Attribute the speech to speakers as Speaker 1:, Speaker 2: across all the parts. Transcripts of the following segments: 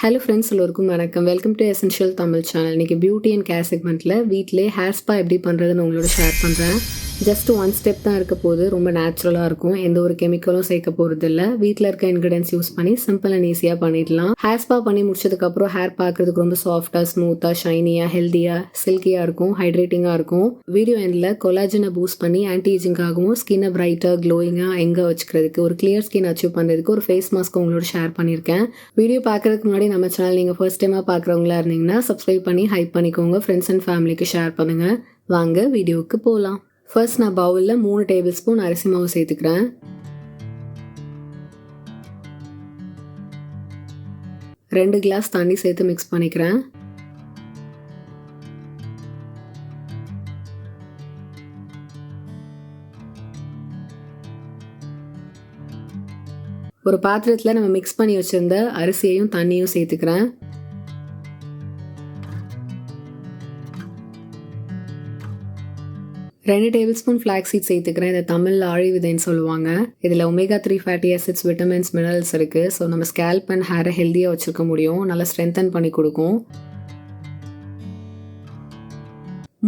Speaker 1: Hello friends, எல்லோருக்கும் வணக்கம். Welcome to essential Tamil channel. இன்றைக்கி பியூட்டி அண்ட் கேர் செக்மெண்ட்டில் வீட்டிலே ஹேர் ஸ்பா எப்படி பண்ணுறதுன்னு உங்களோட ஷேர் பண்ணுறேன். ஜஸ்ட் ஒன் ஸ்டெப் தான் இருக்க போது, ரொம்ப நேச்சுரலாக இருக்கும். எந்த ஒரு கெமிக்கலும் சேர்க்க போகிறது இல்லை. வீட்டில் இருக்க இன்க்ரீடியன்ஸ் யூஸ் பண்ணி சிம்பிள் அண்ட் ஈஸியாக பண்ணிடலாம். ஹேர் ஸ்பா பண்ணி முடிச்சதுக்கப்புறம் ஹேர் பார்க்குறதுக்கு ரொம்ப சாஃப்டாக, ஸ்மூத்தாக, ஷைனியாக, ஹெல்த்தியாக, சில்கியாக இருக்கும், ஹைட்ரேட்டிங்காக இருக்கும். வீடியோ எண்டில் கொலாஜனை பூஸ்ட் பண்ணி ஆன்டி ஏஜிங்காகவும் ஸ்கின்னை பிரைட்டாக, க்ளோயிங்காக எங்கே வச்சுக்கிறதுக்கு, ஒரு கிளியர் ஸ்கின் அச்சீவ் பண்ணுறதுக்கு ஒரு ஃபேஸ் மாஸ்க் உங்களோட ஷேர் பண்ணியிருக்கேன். வீடியோ பார்க்குறதுக்கு முன்னாடி நம்ம சேனல் நீங்கள் ஃபர்ஸ்ட் டைமாக பார்க்குறவங்களா இருந்தீங்கன்னா சப்ஸ்கிரைப் பண்ணி ஹைப் பண்ணிக்கோங்க. ஃப்ரெண்ட்ஸ் அண்ட் ஃபேமிலிக்கு ஷேர் பண்ணுங்கள். வாங்க வீடியோவுக்கு போகலாம். ஃபர்ஸ்ட் நான் பவுலில் 3 டேபிள் ஸ்பூன் அரிசி மாவு சேர்த்துக்கிறேன். 2 கிளாஸ் தண்ணி சேர்த்து மிக்ஸ் பண்ணிக்கிறேன். ஒரு பாத்திரத்தில் நம்ம மிக்ஸ் பண்ணி வச்சுருந்த அரிசியையும் தண்ணியும் சேர்த்துக்கிறேன். ரெண்டு டேபிள் ஸ்பூன் ஃப்ளாக்ஸ் சீட் சேர்த்துக்கிறேன். இதை தமிழில் ஆழி விதைன்னு சொல்லுவாங்க. இதில் omega 3 fatty acids, vitamins, minerals இருக்குது. ஸோ நம்ம ஸ்கேல்ப் அண்ட் ஹேரை ஹெல்த்தியாக வச்சுருக்க முடியும். நல்லா ஸ்ட்ரென்தன் பண்ணி கொடுக்கும்.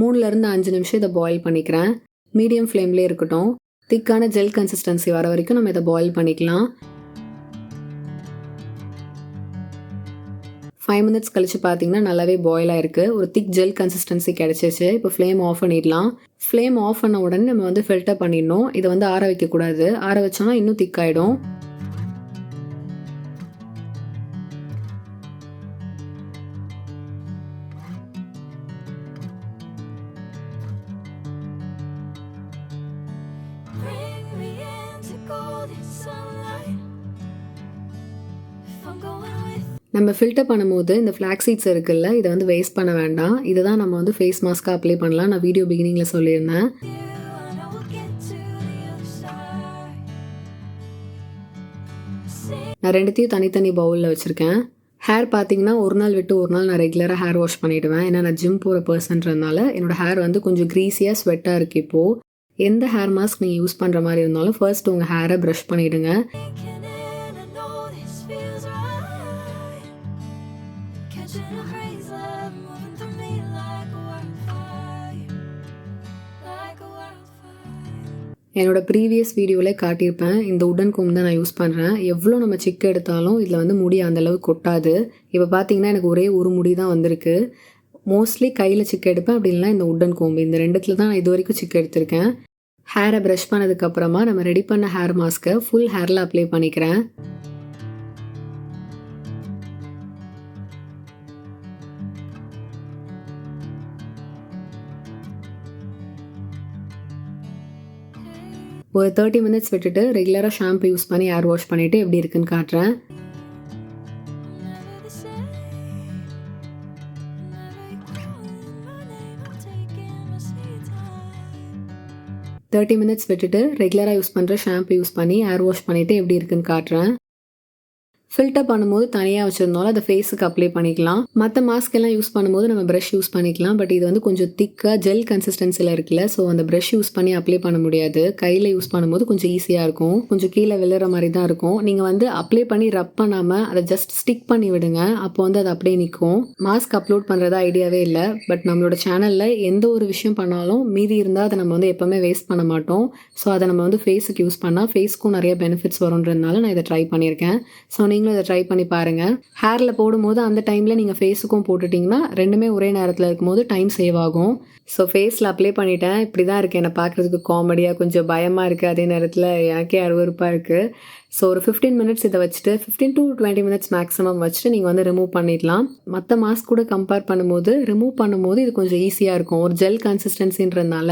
Speaker 1: 3லேருந்து 5 நிமிஷம் இதை பாயில் பண்ணிக்கிறேன். மீடியம் ஃப்ளேம்லேயே இருக்கட்டும். திக்கான ஜெல் கன்சிஸ்டன்சி வர வரைக்கும் நம்ம இதை பாயில் பண்ணிக்கலாம். 5 மினிட்ஸ் கழிச்சு பார்த்தீங்கன்னா நல்லாவே பாயில் ஆயிருக்கு. ஒரு திக் ஜெல் கன்சிஸ்டன்சி கிடச்சிச்சு. இப்போ ஃப்ளேம் ஆஃப் பண்ணிடலாம். ஃப்ளேம் ஆஃப் பண்ண உடனே நம்ம ஃபில்டர் பண்ணிடணும். இதை ஆற வைக்கக்கூடாது. ஆற வச்சோன்னா இன்னும் திக் ஆகிடும். நம்ம ஃபில்டர் பண்ணும்போது இந்த ஃப்ளாக்ஸ் சீட்ஸ் இருக்குல்ல, இதை வேஸ்ட் பண்ண வேண்டாம். இதை தான் நம்ம ஃபேஸ் மாஸ்க்காக அப்ளை பண்ணலாம். நான் வீடியோ பிகினிங்கில் சொல்லியிருந்தேன். நான் ரெண்டுத்தையும் தனித்தனி பவுலில் வச்சுருக்கேன். ஹேர் பார்த்தீங்கன்னா ஒரு நாள் விட்டு ஒரு நாள் நான் ரெகுலராக ஹேர் வாஷ் பண்ணிவிடுவேன். ஏன்னா நான் ஜிம் போகிற பர்சன்றதுனால என்னோடய ஹேர் கொஞ்சம் க்ரீஸியாக, ஸ்வெட்டாக இருக்குது. இப்போது எந்த ஹேர் மாஸ்க் நீங்கள் யூஸ் பண்ணுற மாதிரி இருந்தாலும் ஃபர்ஸ்ட் உங்கள் ஹேரை ப்ரஷ் பண்ணிவிடுங்க. என்னோட ப்ரீவியஸ் வீடியோவில் காட்டியிருப்பேன். இந்த உடன் கோம் தான் நான் யூஸ் பண்ணுறேன். எவ்வளோ நம்ம சிக்கு எடுத்தாலும் இதில் முடி அந்தளவு கொட்டாது. இப்போ பார்த்தீங்கன்னா எனக்கு ஒரே ஒரு முடி தான் வந்திருக்கு. மோஸ்ட்லி கையில் சிக்கு எடுப்பேன், அப்படி இல்லைனா இந்த உடன் கோம்பு. இந்த ரெண்டுத்தில் தான் நான் இது வரைக்கும் சிக்கு எடுத்திருக்கேன். ஹேரை ப்ரஷ் பண்ணதுக்கப்புறமா நம்ம ரெடி பண்ண ஹேர் மாஸ்க்கை ஃபுல் ஹேரில் அப்ளை பண்ணிக்கிறேன். ஒரு 30 மினிட்ஸ் விட்டுட்டு ரெகுலராக ஷாம்பு யூஸ் பண்ணி ஹேர் வாஷ் பண்ணிவிட்டு எப்படி இருக்குன்னு காட்டுறேன். தேர்ட்டி மினிட்ஸ் விட்டுட்டு ரெகுலராக யூஸ் பண்ணுற ஷாம்பு யூஸ் பண்ணி ஹேர் வாஷ் பண்ணிவிட்டு எப்படி இருக்குன்னு காட்டுறேன். ஃபில்டர் பண்ணும்போது தனியாக வச்சுருந்தாலும் அதை ஃபேஸுக்கு அப்ளை பண்ணிக்கலாம். மற்ற மாஸ்க் எல்லாம் யூஸ் பண்ணும்போது நம்ம ப்ரஷ் யூஸ் பண்ணிக்கலாம். பட் இது கொஞ்சம் திக்காக ஜெல் கன்சிஸ்டன்சியில் இருக்குல்ல, ஸோ அந்த ப்ரஷ் யூஸ் பண்ணி அப்ளை பண்ண முடியாது. கையில் யூஸ் பண்ணும்போது கொஞ்சம் ஈஸியாக இருக்கும். கொஞ்சம் கீழே விழுற மாதிரி தான் இருக்கும். நீங்கள் அப்ளை பண்ணி ரப் பண்ணாமல் அதை ஜஸ்ட் ஸ்டிக் பண்ணி விடுங்க. அப்போ அது அப்படியே நிற்கும். மாஸ்க் அப்லோட் பண்ணுறதா ஐடியாவே இல்லை. பட் நம்மளோட சேனலில் எந்த ஒரு விஷயம் பண்ணாலும் மீதி இருந்தால் அதை நம்ம எப்போவுமே வேஸ்ட் பண்ண மாட்டோம். ஸோ அதை நம்ம ஃபேஸுக்கு யூஸ் பண்ணால் ஃபேஸ்க்கும் நிறைய பெனிஃபிட்ஸ் வரும்ன்றதுனால நான் இதை ட்ரை பண்ணியிருக்கேன். ஸோ நீங்களும் இதை ட்ரை பண்ணி பாருங்கள். ஹேரில் போடும்போது அந்த டைமில் நீங்கள் ஃபேஸுக்கும் போட்டுட்டிங்கன்னா ரெண்டுமே ஒரே நேரத்தில் இருக்கும்போது டைம் சேவ் ஆகும். ஸோ ஃபேஸில் அப்ளை பண்ணிட்டேன். இப்படி தான் இருக்குது. என்னை பார்க்குறதுக்கு காமெடியாக கொஞ்சம் பயமாக இருக்குது. அதே நேரத்தில் எனக்கே அருவருப்பாக இருக்குது. ஸோ ஒரு 15 மினிட்ஸ் இதை வச்சுட்டு 15 to 20 மினிட்ஸ் மேக்ஸிமம் வச்சுட்டு நீங்கள் ரிமூவ் பண்ணிடலாம். மற்ற மாஸ்க் கூட கம்பேர் பண்ணும்போது ரிமூவ் பண்ணும்போது இது கொஞ்சம் ஈஸியாக இருக்கும். ஒரு ஜெல் கன்சிஸ்டன்சின்றதுனால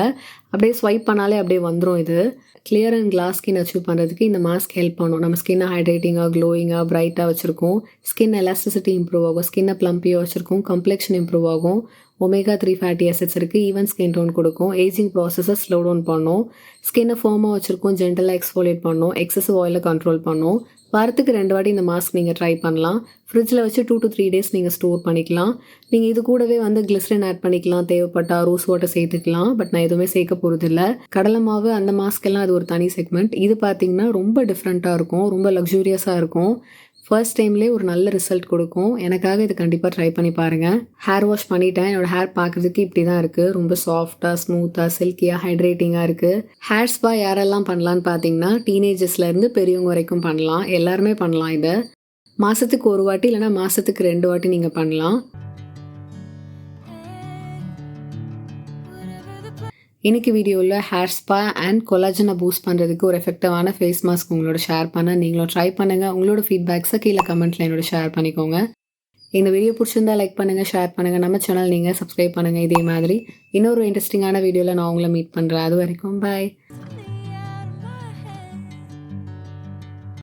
Speaker 1: அப்படியே ஸ்வைப் பண்ணாலே அப்படியே வந்துடும். இது clear and class skin achieve பண்ணுறதுக்கு இந்த மாஸ்க் ஹெல்ப் பண்ணும். நம்ம ஸ்கின்னை ஹைட்ரேட்டிங்காக, க்ளோயிங்காக, பிரைட்டாக வச்சுருக்கோம். ஸ்கின் எலாஸ்டிசிட்டி இம்ப்ரூவ் ஆகும். ஸ்கின்னை ப்ளம்பியாக வச்சுருக்கோம். கம்ப்ளெக்ஷன் இம்ப்ரூவ் ஆகும். ஒமேகா 3 ஃபேட்டி ஆசிட்ஸ் இருக்குது. ஈவன் ஸ்கின் டோன் கொடுக்கும். ஏஜிங் ப்ராசஸை ஸ்லோ டவுன் பண்ணும். ஸ்கின்னை ஃபோமாக வச்சுருக்கோம். ஜென்டலாக எக்ஸ்ஃபோலியேட் பண்ணும். எக்ஸசிவ் ஆயிலை கண்ட்ரோல் பண்ணும். வாரத்துக்கு 2 வாட்டி இந்த மாஸ்க் நீங்கள் ட்ரை பண்ணலாம். ஃப்ரிட்ஜில் வச்சு 2 to 3 டேஸ் நீங்கள் ஸ்டோர் பண்ணிக்கலாம். நீங்கள் இது கூடவே கிளிசரின் ஆட் பண்ணிக்கலாம். தேவைப்பட்டா ரோஸ் வாட்டர் சேர்த்துக்கலாம். பட் நான் எதுவுமே சேர்க்க போகிறதில்ல. கடலை மாவு அந்த மாஸ்க் எல்லாம் அது ஒரு தனி செக்மெண்ட். இது பார்த்தீங்கன்னா ரொம்ப டிஃப்ரெண்ட்டாக இருக்கும். ரொம்ப லக்ஸூரியஸாக இருக்கும். ஃபர்ஸ்ட் டைம்லேயே ஒரு நல்ல ரிசல்ட் கொடுக்கும். எனக்காக இது கண்டிப்பாக ட்ரை பண்ணி பாருங்கள். ஹேர் வாஷ் பண்ணிட்டேன். என்னோடய ஹேர் பார்க்குறதுக்கு இப்படி தான் இருக்குது. ரொம்ப சாஃப்டாக, ஸ்மூத்தாக, சில்கியாக, ஹைட்ரேட்டிங்காக இருக்குது. ஹேர் ஸ்பா யாரெல்லாம் பண்ணலான்னு பார்த்தீங்கன்னா, டீனேஜர்ஸ்லேருந்து பெரியவங்க வரைக்கும் பண்ணலாம். எல்லாருமே பண்ணலாம் இதை. மாதத்துக்கு ஒரு வாட்டி இல்லைனா மாதத்துக்கு 2 வாட்டி நீங்கள் பண்ணலாம். இன்னைக்கு வீடியோவில் ஹேர் ஸ்பா அண்ட் கொலாஜனை பூஸ்ட் பண்ணுறதுக்கு ஒரு எஃபெக்டிவான ஃபேஸ் மாஸ்க் உங்களோட ஷேர் பண்ண நீங்களும் ட்ரை பண்ணுங்கள். உங்களோட ஃபீட்பேக்ஸை கீழே கமெண்ட்டில் என்னோட ஷேர் பண்ணிக்கோங்க. இந்த வீடியோ பிடிச்சிருந்தா லைக் பண்ணுங்கள், ஷேர் பண்ணுங்கள். நம்ம சேனல் நீங்கள் சப்ஸ்கிரைப் பண்ணுங்கள். இதே மாதிரி இன்னொரு இன்ட்ரெஸ்டிங்கான வீடியோவில் நான் உங்களை மீட் பண்ணுறேன். அது வரைக்கும் பாய்.